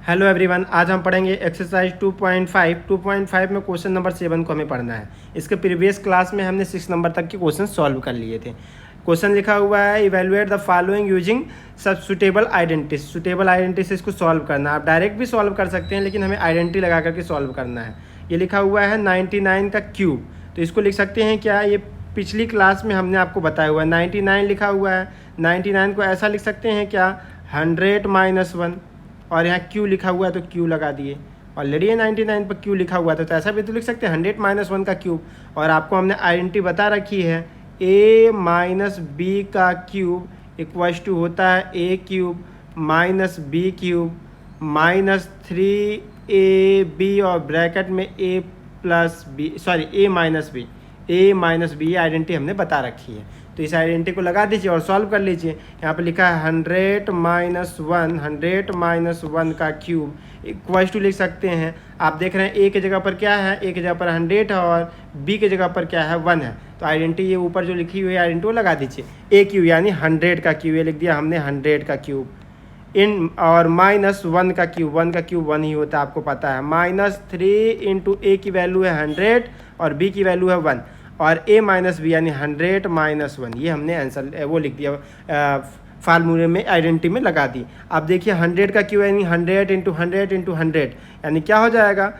Hello everyone, आज हम पढ़ेंगे एक्सरसाइज 2.5 में क्वेश्चन नंबर 7 को हमें पढ़ना है। इसके प्रीवियस क्लास में हमने 6 नंबर तक के क्वेश्चन सॉल्व कर लिए थे। क्वेश्चन लिखा हुआ है इवेलुएट द फॉलोइंग यूजिंग सब सुटेबल आइडेंटिटीज। सुटेबल आइडेंटिटी से इसको सॉल्व करना है। आप डायरेक्ट भी सॉल्व कर सकते हैं, लेकिन हमें आइडेंटिटी लगा करके सॉल्व करना है। ये लिखा हुआ है 99 का क्यूब, तो इसको लिख सकते हैं क्या, ये पिछली क्लास में हमने आपको बताया हुआ है 99 लिखा हुआ है। 99 को ऐसा लिख सकते हैं क्या, 100 - 1, और यहाँ क्यू लिखा हुआ है तो क्यू लगा दिए। ऑलरेडी ये 99 पर क्यू लिखा हुआ था, तो ऐसा भी तो लिख सकते हैं 100 - 1 का क्यूब। और आपको हमने आइडेंटिटी बता रखी है a - b का क्यूब इक्वल्स टू होता है a cube minus b cube minus 3ab और ब्रैकेट में a माइनस बी आइडेंटिटी हमने बता रखी है। तो इस आइडेंटिटी को लगा दीजिए और सॉल्व कर लीजिए। यहाँ पे लिखा है 100 - 1 का क्यूब इक्वल्स टू लिख सकते हैं। आप देख रहे हैं ए की जगह पर क्या है, ए की जगह पर 100 है और बी की जगह पर क्या है, 1 है। तो आइडेंटिटी ये ऊपर जो लिखी हुई है आइडेंटिटी वो लगा दीजिए। ए क्यूब यानी 100 का क्यूब, ये लिख दिया हमने 100 का क्यूब इन, और माइनस 1 का क्यूब, 1 का क्यूब 1 ही होता है, आपको पता है। -3 इंटू ए की वैल्यू है 100 और बी की वैल्यू है 1, और a - b यानी 100 - 1। ये हमने आंसर वो लिख दिया, फार्मूले में आइडेंटिटी में लगा दी। अब देखिए 100 का क्यू यानी 100 इंटू 100 इंटू 100 यानी क्या हो जाएगा,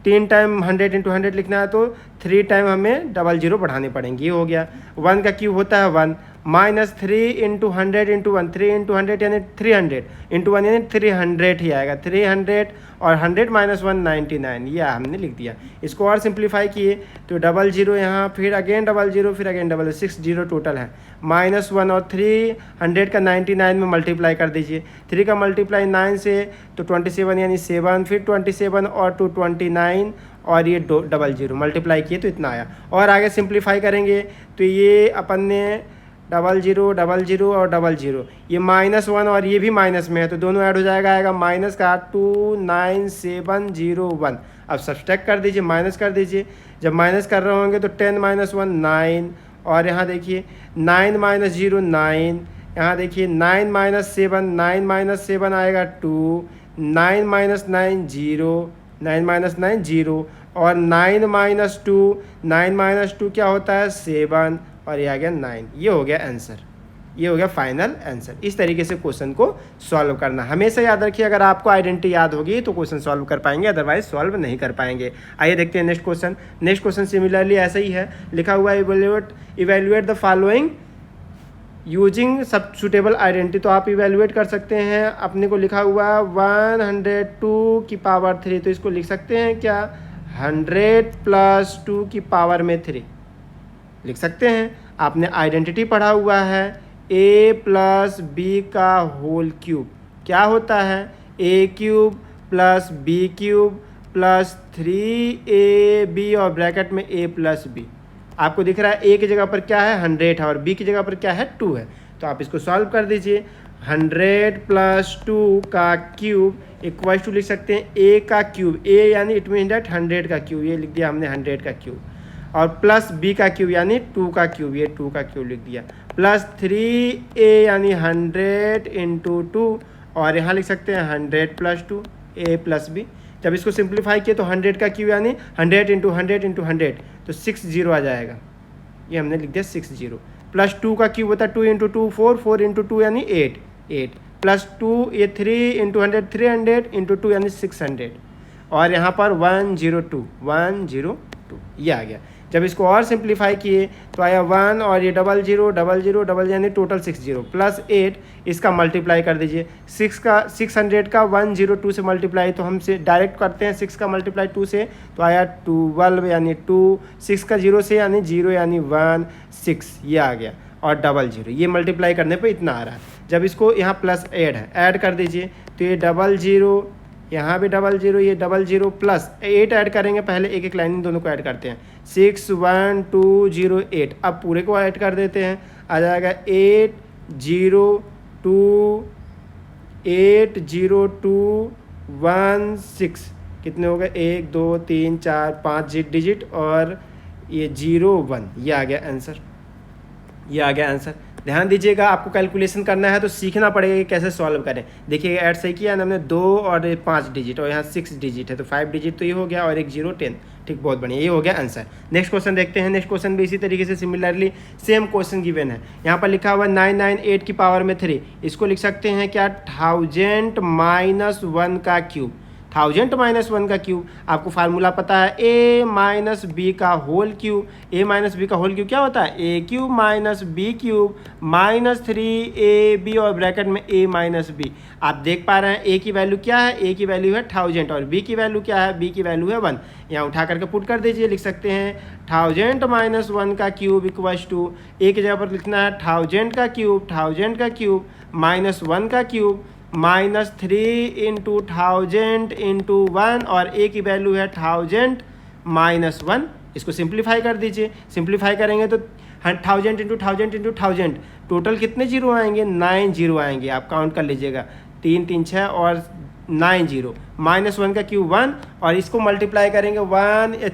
3 टाइम 100 इंटू 100 लिखना है तो 3 टाइम हमें 00 बढ़ाने पड़ेंगे, ये हो गया। 1 का क्यूब होता है 1 -3 इंटू 100 इंटू 1, 3 इंटू 100 यानी 300 इंटू 1 यानी 300 ही आएगा। 300 और 100 - 1 99, ये हमने लिख दिया। इसको और सिंप्लीफाई किए तो 00 यहाँ, फिर अगेन 00, फिर अगेन 00, 6 0 टोटल है। -1 और 300 का 99 में मल्टीप्लाई कर दीजिए। 3 का मल्टीप्लाई 9 से तो 27 यानी 7, फिर 27 और 2 29 और ये 00 मल्टीप्लाई किए तो इतना आया। और आगे सिंप्लीफाई करेंगे तो ये अपन ने 00 00 और 00, ये -1 और ये भी माइनस में है तो दोनों ऐड हो जाएगा, आएगा माइनस का 29701। अब सब्सट्रैक्ट कर दीजिए, माइनस कर दीजिए। जब माइनस कर रहे होंगे तो 10 - 1 9, और यहाँ देखिए 9 - 0 9, यहाँ देखिए 9 - 7, 9 - 7 आएगा 2, 9 - 9 0, 9 - 9 0, और 9 - 2, 9 - 2 क्या होता है 7, और ये आ गया 9। ये हो गया आंसर, ये हो गया फाइनल आंसर। इस तरीके से क्वेश्चन को सॉल्व करना। हमेशा याद रखिए, अगर आपको आइडेंटिटी याद होगी तो क्वेश्चन सॉल्व कर पाएंगे, अदरवाइज सॉल्व नहीं कर पाएंगे। आइए देखते हैं next question. Next question similarly ऐसा ही है, लिखा हुआ है इवेल्युएट द फॉलोइंग यूजिंग सब सुटेबल आइडेंटिटी। तो आप इवेल्युएट कर सकते हैं, अपने को लिखा हुआ है 102 की पावर 3, तो इसको लिख सकते हैं क्या, 100 + 2 की पावर में 3 लिख सकते हैं। आपने आइडेंटिटी पढ़ा हुआ है a + b का होल क्यूब क्या होता है, a cube + b cube + 3ab और ब्रैकेट में a + b। आपको दिख रहा है a की जगह पर क्या है 100 है और b की जगह पर क्या है 2 है, तो आप इसको सॉल्व कर दीजिए। 100 + 2 का क्यूब इक्वल्स टू लिख सकते हैं a का क्यूब, a यानी इट मीन दैट 100 का क्यूब, ये लिख दिया हमने 100 का क्यूब, और प्लस b का क्यूब यानी 2 का क्यूब, ये 2 का क्यूब लिख दिया, प्लस 3a यानी 100 इंटू 2, और यहाँ लिख सकते हैं 100 + 2 a + b। जब इसको सिंप्लीफाई किए तो 100 का क्यूब यानी 100 इंटू 100 इंटू 100 तो 60 आ जाएगा, ये हमने लिख दिया 60। प्लस 2 का क्यूब होता है 2 इंटू 2 4, 4 इंटू 2 यानी 8 प्लस 2 ये 3 इंटू 100 300 इंटू 2 यानी 600, और यहाँ पर 102 ये आ गया। जब इसको और सिंप्लीफाई किए तो आया 1 और ये 00 यानी टोटल 60 प्लस 8, इसका मल्टीप्लाई कर दीजिए। 600 का 102 से मल्टीप्लाई तो हमसे डायरेक्ट करते हैं, 6 का मल्टीप्लाई 2 से तो आया 12 यानी 2, 6 का 0 से यानी 0 यानी 1 6, ये आ गया, और 00 ये मल्टीप्लाई करने पे इतना आ रहा है। जब इसको यहाँ प्लस ऐड कर दीजिए तो ये 00, यहाँ भी 00, ये 00 प्लस 8 ऐड करेंगे, पहले एक एक लाइन दोनों को ऐड करते हैं। 61208, अब पूरे को ऐड कर देते हैं, आ जाएगा 80216। कितने हो गए, 1 2 3 4 5 डिजिट और ये 01, ये आ गया आंसर, ये आ गया आंसर। ध्यान दीजिएगा, आपको कैलकुलेशन करना है तो सीखना पड़ेगा कि कैसे सॉल्व करें। देखिए ऐड सही किया ना हमने, 2 और 5 डिजिट और यहाँ 6 डिजिट है, तो 5 डिजिट तो ये हो गया और एक 0 10। ठीक, बहुत बढ़िया, ये हो गया आंसर। नेक्स्ट क्वेश्चन देखते हैं। नेक्स्ट क्वेश्चन भी इसी तरीके से सिमिलरली सेम क्वेश्चन गिवन है। यहाँ पर लिखा हुआ 998 की पावर में 3, इसको लिख सकते हैं क्या, 1000 माइनस 1 का क्यूब। 1000 माइनस 1 का क्यूब, आपको फार्मूला पता है a माइनस बी का whole cube. a minus B का होल क्यूब क्या होता है, a cube minus B cube minus 3ab और ब्रैकेट में a माइनस बी। आप देख पा रहे हैं a की वैल्यू क्या है, a की वैल्यू है 1000 और b की वैल्यू क्या है, b की वैल्यू है 1। यहाँ उठा करके पुट कर दीजिए, लिख सकते हैं 1000 माइनस 1 का क्यूब इक्वल्स टू, a की जगह पर लिखना है 1000 का क्यूब, 1000 का क्यूब माइनस 1 का क्यूब माइनस 3 इंटू 1000 इंटू 1 और a की वैल्यू है 1000 माइनस 1। इसको सिंप्लीफाई कर दीजिए, सिंप्लीफाई करेंगे तो 1000 इंटू 1000 इंटू 1000 टोटल कितने जीरो आएंगे, 9 जीरो आएंगे। आप काउंट कर लीजिएगा, 3 3 6 और 9 जीरो। माइनस 1 का क्यूब 1 और इसको मल्टीप्लाई करेंगे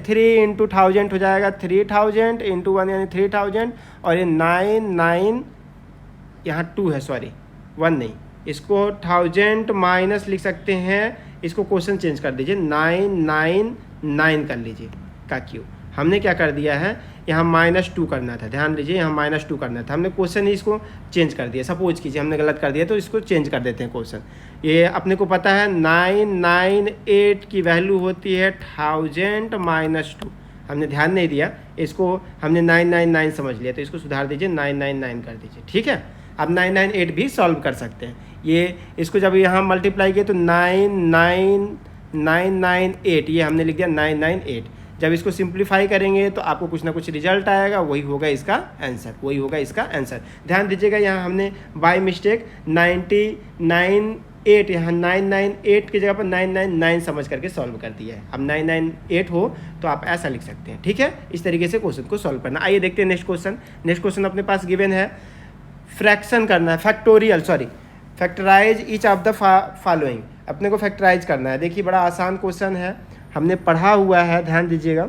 3 इंटू 1000 हो जाएगा 3000 इंटू 1 यानी 3000 और ये 9 यहाँ 2 है, सॉरी 1 नहीं, इसको 1000 माइनस लिख सकते हैं, इसको क्वेश्चन चेंज कर दीजिए 999 कर लीजिए का क्यूब। हमने क्या कर दिया है, यहाँ -2 करना था, ध्यान दीजिए यहाँ -2 करना था, हमने क्वेश्चन ही इसको चेंज कर दिया। सपोज कीजिए हमने गलत कर दिया तो इसको चेंज कर देते हैं क्वेश्चन। ये अपने को पता है 998 की वैल्यू होती है 1000 माइनस 2, हमने ध्यान नहीं दिया, इसको हमने 999 समझ लिया, तो इसको सुधार दीजिए 999 कर दीजिए। ठीक है, अब 998 भी सॉल्व कर सकते हैं। ये इसको जब यहाँ मल्टीप्लाई किए तो 99998, ये हमने लिख दिया 998। जब इसको सिंप्लीफाई करेंगे तो आपको कुछ ना कुछ रिजल्ट आएगा, वही होगा इसका आंसर, वही होगा इसका आंसर। ध्यान दीजिएगा यहाँ हमने बाय मिस्टेक 998 यहाँ 998 की जगह पर 999 समझ करके सॉल्व कर दिया है। अब 998 हो तो आप ऐसा लिख सकते हैं। ठीक है, इस तरीके से क्वेश्चन को सॉल्व करना। आइए देखते हैं नेक्स्ट क्वेश्चन। नेक्स्ट क्वेश्चन अपने पास गिवन है, फ्रैक्शन करना है, factorise each of the following, अपने को फैक्टराइज करना है। देखिए बड़ा आसान क्वेश्चन है, हमने पढ़ा हुआ है, ध्यान दीजिएगा,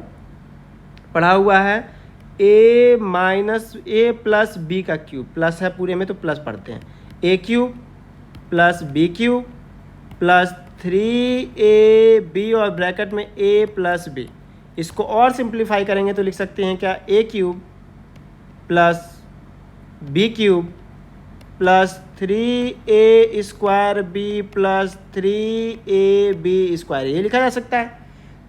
पढ़ा हुआ है a minus A plus B का क्यूब, प्लस है पूरे में तो प्लस पढ़ते हैं, a cube plus B cube plus 3ab और ब्रैकेट में a प्लस बी। इसको और सिंप्लीफाई करेंगे तो लिख सकते हैं क्या, a cube plus B cube plus 3a square B plus 3ab square, ये लिखा जा सकता है।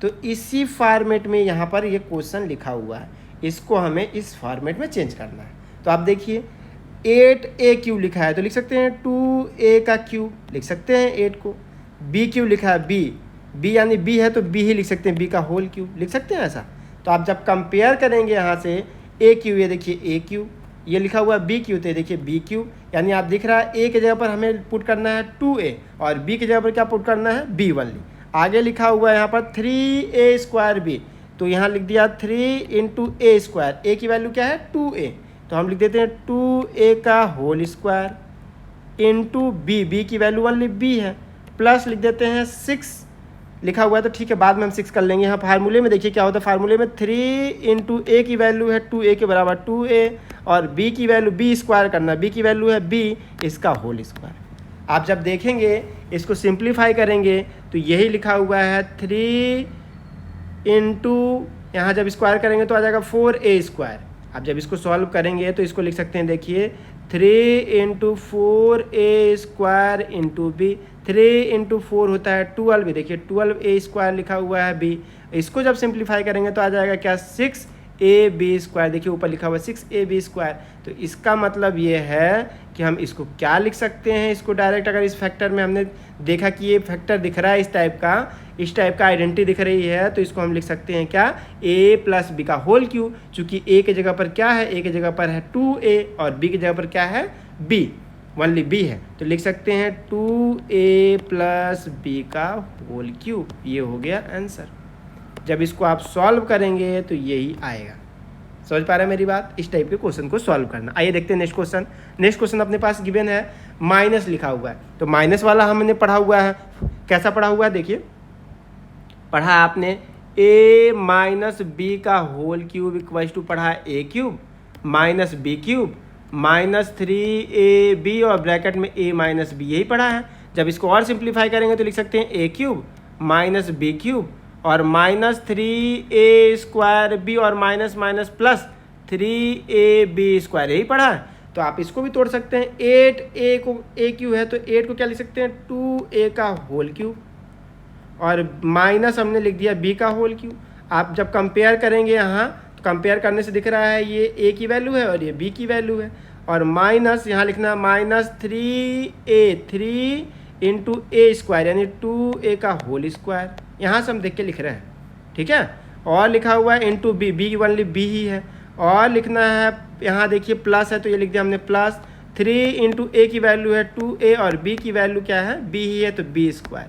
तो इसी फॉर्मेट में यहाँ पर ये क्वेश्चन लिखा हुआ है, इसको हमें इस फॉर्मेट में चेंज करना है। तो आप देखिए 8a क्यूब लिखा है तो लिख सकते हैं 2a का क्यूब, लिख सकते हैं 8 को। b क्यूब लिखा है, b यानी b है तो b ही लिख सकते हैं, b का होल क्यूब लिख सकते हैं ऐसा। तो आप जब कंपेयर करेंगे यहाँ से a क्यूब, ये देखिए a क्यूब, ये लिखा हुआ है b क्यूब, तो देखिए b क्यूब, यानी आप दिख रहा है a की जगह पर हमें पुट करना है 2a और b की जगह पर क्या पुट करना है, b ओनली। आगे लिखा हुआ है यहाँ पर 3a स्क्वायर b, तो यहाँ लिख दिया 3 इंटू a स्क्वायर, a की वैल्यू क्या है 2a, तो हम लिख देते हैं 2a का होल स्क्वायर इंटू b की वैल्यू ओनली b है, प्लस लिख देते हैं 6 लिखा हुआ है, तो ठीक है बाद में हम 6 कर लेंगे। यहाँ फार्मूले में देखिए क्या होता है, फार्मूले में 3 इंटू a की वैल्यू है 2a के बराबर 2a और b की वैल्यू b स्क्वायर करना, b की वैल्यू है b, इसका होल स्क्वायर। आप जब देखेंगे इसको सिंप्लीफाई करेंगे तो यही लिखा हुआ है 3 इंटू यहाँ जब स्क्वायर करेंगे तो आ जाएगा 4a स्क्वायर। आप जब इसको सॉल्व करेंगे तो इसको लिख सकते हैं, देखिए 3 into 4a square into b, 3 into 4 होता है 12, देखिए 12a स्क्वायर लिखा हुआ है b। इसको जब सिंप्लीफाई करेंगे तो आ जाएगा क्या 6ab स्क्वायर, देखिए ऊपर लिखा हुआ 6ab स्क्वायर। तो इसका मतलब ये है कि हम इसको क्या लिख सकते हैं, इसको डायरेक्ट अगर इस फैक्टर में हमने देखा कि ये फैक्टर दिख रहा है इस टाइप का आइडेंटिटी दिख रही है, तो इसको हम लिख सकते हैं क्या, a प्लस बी का होल क्यूब। चूँकि a की जगह पर क्या है, a की जगह पर है 2a और b की जगह पर क्या है b, ओनली b है, तो लिख सकते हैं 2a प्लस b का होल क्यूब। ये हो गया आंसर। जब इसको आप सॉल्व करेंगे तो यही आएगा। समझ पा रहे हैं मेरी बात, इस टाइप के क्वेश्चन को सॉल्व करना। आइए देखते हैं नेक्स्ट क्वेश्चन। नेक्स्ट क्वेश्चन अपने पास गिवन है, माइनस लिखा हुआ है, तो माइनस वाला हमने पढ़ा हुआ है। कैसा पढ़ा हुआ है, देखिए पढ़ा आपने a माइनस बी का होल क्यूब इक्वल्स टू पढ़ा है a cube minus B cube -3ab और ब्रैकेट में a माइनस बी, यही पढ़ा है। जब इसको और सिंप्लीफाई करेंगे तो लिख सकते हैं a³ माइनस b³ और -3a² और माइनस माइनस प्लस 3ab², यही पढ़ा है। तो आप इसको भी तोड़ सकते हैं। 8a को a³ है तो 8 को क्या लिख सकते हैं 2a³ और माइनस हमने लिख दिया b³। आप जब कंपेयर करेंगे यहाँ तो कंपेयर करने से दिख रहा है ये a की वैल्यू है और ये b की वैल्यू है, और माइनस यहाँ लिखना -3 इंटू a² यानी 2a²। यहाँ से हम देख के लिख रहे हैं, ठीक है। और लिखा हुआ है into b, b only b ही है, और लिखना है यहाँ देखिए प्लस है तो ये लिख दिया हमने प्लस 3 इंटू a की वैल्यू है 2a और b की वैल्यू क्या है b ही है तो b²।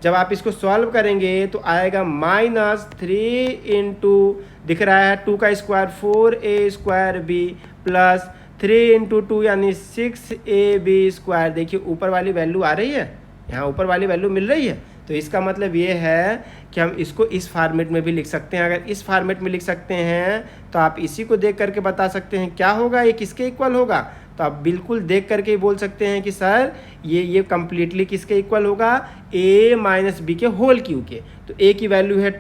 जब आप इसको सॉल्व करेंगे तो आएगा -3 इंटू दिख रहा है 2 का स्क्वायर 4a² प्लस 3 इंटू 2 यानी 6ab²। देखिए ऊपर वाली वैल्यू आ रही है, यहाँ ऊपर वाली वैल्यू मिल रही है। तो इसका मतलब ये है कि हम इसको इस फॉर्मेट में भी लिख सकते हैं। अगर इस फॉर्मेट में लिख सकते हैं तो आप इसी को देख करके बता सकते हैं क्या होगा, ये किसके इक्वल होगा। तो आप बिल्कुल देख करके ही बोल सकते हैं कि सर ये कम्प्लीटली किसके इक्वल होगा, a माइनस बी के होल क्यू के। तो a की वैल्यू है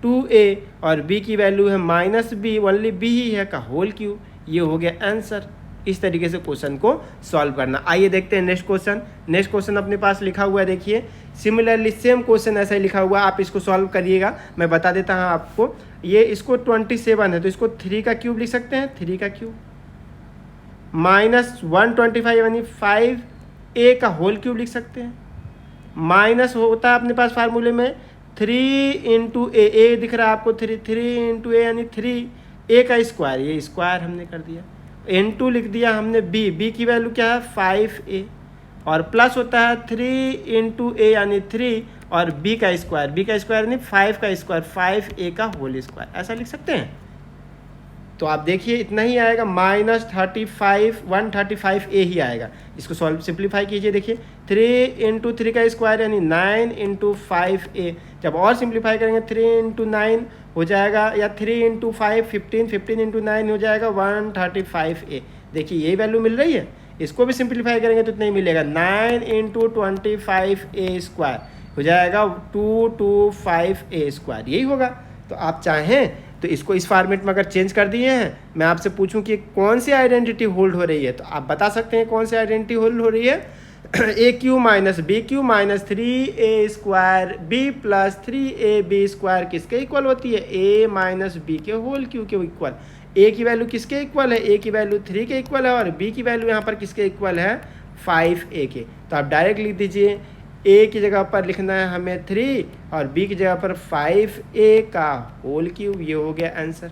2a और b की वैल्यू है -b, ओनली b ही है का होल क्यू। ये हो गया आंसर। इस तरीके से क्वेश्चन को सॉल्व करना। आइए देखते हैं नेक्स्ट क्वेश्चन। नेक्स्ट क्वेश्चन अपने पास लिखा हुआ है, देखिए सिमिलरली सेम क्वेश्चन ऐसा ही लिखा हुआ है, आप इसको सॉल्व करिएगा। मैं बता देता हूँ आपको, ये इसको 27 है तो इसको 3 का क्यूब लिख सकते हैं, 3 का क्यूब -125 यानी 5a का होल क्यूब लिख सकते हैं। माइनस होता है अपने पास फार्मूले में 3 इंटू a दिख रहा है आपको 3 इंटू a यानी 3a का स्क्वायर, ये स्क्वायर हमने कर दिया। इंटू लिख दिया हमने b की वैल्यू क्या है 5a और प्लस होता है 3 इंटू a यानी 3 और b का स्क्वायर यानी 5 का स्क्वायर 5a का होल स्क्वायर, ऐसा लिख सकते हैं। तो आप देखिए इतना ही आएगा -135a ही आएगा। इसको सॉल्व सिंप्लीफाई कीजिए, देखिए 3 इंटू 3 का स्क्वायर यानी 9 इंटू 5a। जब और सिंप्लीफाई करेंगे 3 इंटू 9 हो जाएगा या 3 इंटू 5 15 इंटू 9 हो जाएगा 135a। देखिए यही वैल्यू मिल रही है। इसको भी सिंप्लीफाई करेंगे तो इतना ही मिलेगा 9 इंटू 25a² हो जाएगा 225a², यही होगा। तो आप चाहें तो इसको इस फॉर्मेट में अगर चेंज कर दिए हैं, मैं आपसे पूछूं कि कौन सी आइडेंटिटी होल्ड हो रही है तो आप बता सकते हैं कौन सी आइडेंटिटी होल्ड हो रही है। a³ minus b³ minus 3a² b plus 3ab² किसके इक्वल होती है, a माइनस b के होल क्यू के इक्वल। a की वैल्यू किसके इक्वल है, a की वैल्यू 3 के इक्वल है और b की वैल्यू यहाँ पर किसके इक्वल है 5a के। तो आप डायरेक्ट लिख दीजिए a की जगह पर लिखना है हमें 3 और b की जगह पर 5a का होल क्यूब, ये हो गया आंसर।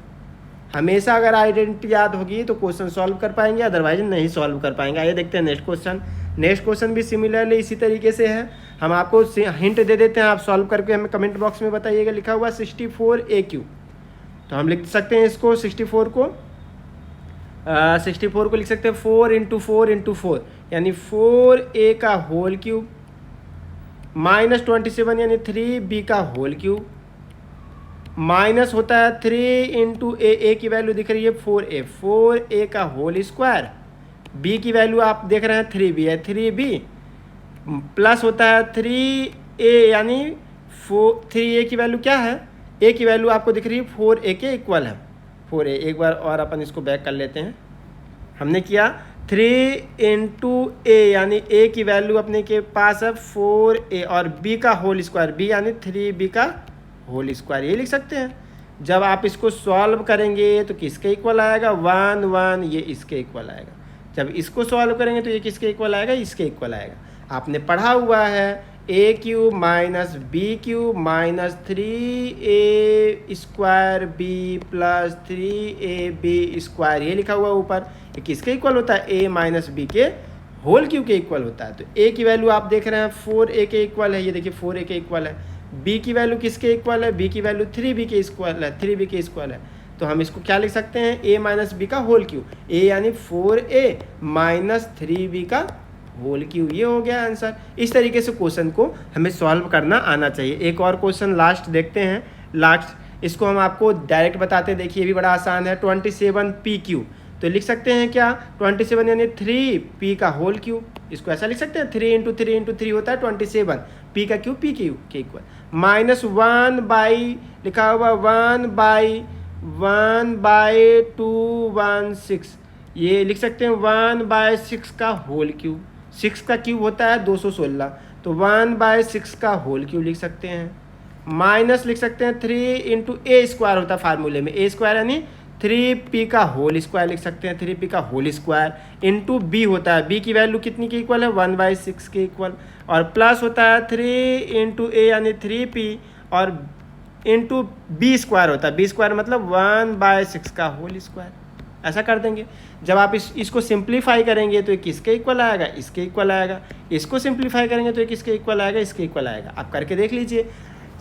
हमेशा अगर आइडेंटिटी याद होगी तो क्वेश्चन सॉल्व कर पाएंगे, अदरवाइज नहीं सॉल्व कर पाएंगे। आइए देखते हैं नेक्स्ट क्वेश्चन। नेक्स्ट क्वेश्चन भी सिमिलरली इसी तरीके से है। हम आपको हिंट दे देते हैं, आप सॉल्व करके हमें कमेंट बॉक्स में बताइएगा। लिखा हुआ 64a³ तो हम लिख सकते हैं इसको 64 को लिख सकते हैं 4 इंटू 4 यानी 4a का होल क्यूब -27 यानी 3b का होल क्यूब माइनस होता है 3 इंटू a की वैल्यू दिख रही है 4a का होल स्क्वायर, b की वैल्यू आप देख रहे हैं 3b है 3b प्लस होता है 3a यानी 3a की वैल्यू क्या है, a की वैल्यू आपको दिख रही है 4a के इक्वल है 4a। एक बार और अपन इसको बैक कर लेते हैं। हमने किया 3 इंटू a यानी a की वैल्यू अपने के पास है 4a और b का होल स्क्वायर b यानी 3b का होल स्क्वायर, ये लिख सकते हैं। जब आप इसको सॉल्व करेंगे तो किसके इक्वल आएगा 1 1, ये इसके इक्वल आएगा। जब इसको सॉल्व करेंगे तो ये किसके इक्वल आएगा, इसके इक्वल आएगा। आपने पढ़ा हुआ है a³ minus b³ minus 3a² b plus 3ab², ये लिखा हुआ ऊपर। ये किसके इक्वल होता है, a माइनस b के होल क्यूब के इक्वल होता है। तो a की वैल्यू आप देख रहे हैं 4a के इक्वल है, ये देखिए 4a के इक्वल है। b की वैल्यू किसके इक्वल है, b की वैल्यू 3b के इक्वल है, 3b के इक्वल है। तो हम इसको क्या लिख सकते हैं, a माइनस b का होल क्यूब, a यानी 4a माइनस 3b का होल क्यूब, ये हो गया आंसर। इस तरीके से क्वेश्चन को हमें सॉल्व करना आना चाहिए। एक और क्वेश्चन लास्ट देखते हैं। लास्ट इसको हम आपको डायरेक्ट बताते हैं। देखिए ये भी बड़ा आसान है 27pq। तो लिख सकते हैं क्या 27 यानी 3p का होल क्यूब, इसको ऐसा लिख सकते हैं 3 इंटू 3 इंटू 3 होता है 27, p का क्यूब p के इक्वल माइनस 1/, लिखा हुआ 1/216, ये लिख सकते हैं 1/6 का होल क्यूब, 6 का क्यूब होता है 216, तो 1/6 का होल क्यूब लिख सकते हैं। माइनस लिख सकते हैं 3 इंटू ए स्क्वायर होता है फार्मूले में, ए स्क्वायर यानी 3p का होल स्क्वायर लिख सकते हैं, 3p का होल स्क्वायर इंटू b होता है, b की वैल्यू कितनी के इक्वल है 1/6 के इक्वल, और प्लस होता है 3 इंटू ए यानी 3p और इंटू b स्क्वायर होता है, b स्क्वायर मतलब 1/6 का होल स्क्वायर। ऐसा कर देंगे। जब आप इसको सिंप्लीफाई करेंगे तो ये किसके इक्वल आएगा, इसके इक्वल आएगा, इसको सिंप्लीफाई करेंगे तो ये किसके इक्वल आएगा, इसके इक्वल आएगा। आप करके देख लीजिए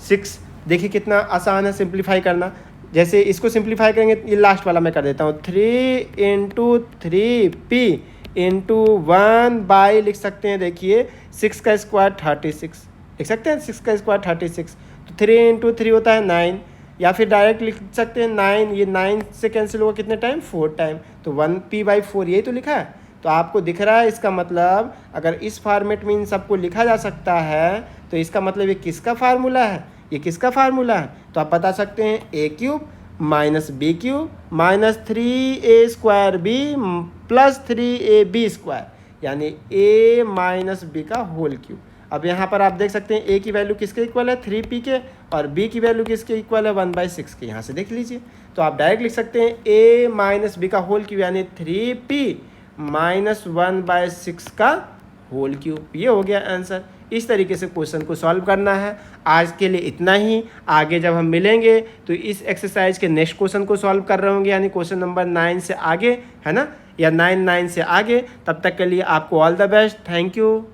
6, देखिए कितना आसान है सिंप्लीफाई करना। जैसे इसको सिंप्लीफाई करेंगे, ये लास्ट वाला मैं कर देता हूँ, 3 इंटू 3p इंटू 1/, लिख सकते हैं देखिए 6 का स्क्वायर 36, लिख सकते हैं 6 का स्क्वायर 36, तो 3 इंटू 3 होता है 9, या फिर डायरेक्ट लिख सकते हैं 9, ये 9 से कैंसिल होगा कितने टाइम 4 टाइम, तो 1p/4 यही तो लिखा है। तो आपको दिख रहा है इसका मतलब अगर इस फॉर्मेट में इन सबको लिखा जा सकता है तो इसका मतलब ये किसका फार्मूला है, ये किसका फार्मूला है। तो आप बता सकते हैं a cube minus b cube minus 3a square b plus 3ab square, यानी a माइनस b का होल क्यूब। अब यहाँ पर आप देख सकते हैं a की वैल्यू किसके इक्वल है 3p के, और b की वैल्यू किसके इक्वल है 1/6 के, यहाँ से देख लीजिए। तो आप डायरेक्ट लिख सकते हैं a माइनस b का होल क्यूब यानी 3p माइनस 1/6 का होल क्यूब, ये हो गया आंसर। इस तरीके से क्वेश्चन को सॉल्व करना है। आज के लिए इतना ही, आगे जब हम मिलेंगे तो इस एक्सरसाइज के नेक्स्ट क्वेश्चन को सॉल्व कर रहे होंगे, यानी क्वेश्चन नंबर 9 से आगे, है ना, या 9 से आगे। तब तक के लिए आपको all the best, thank you.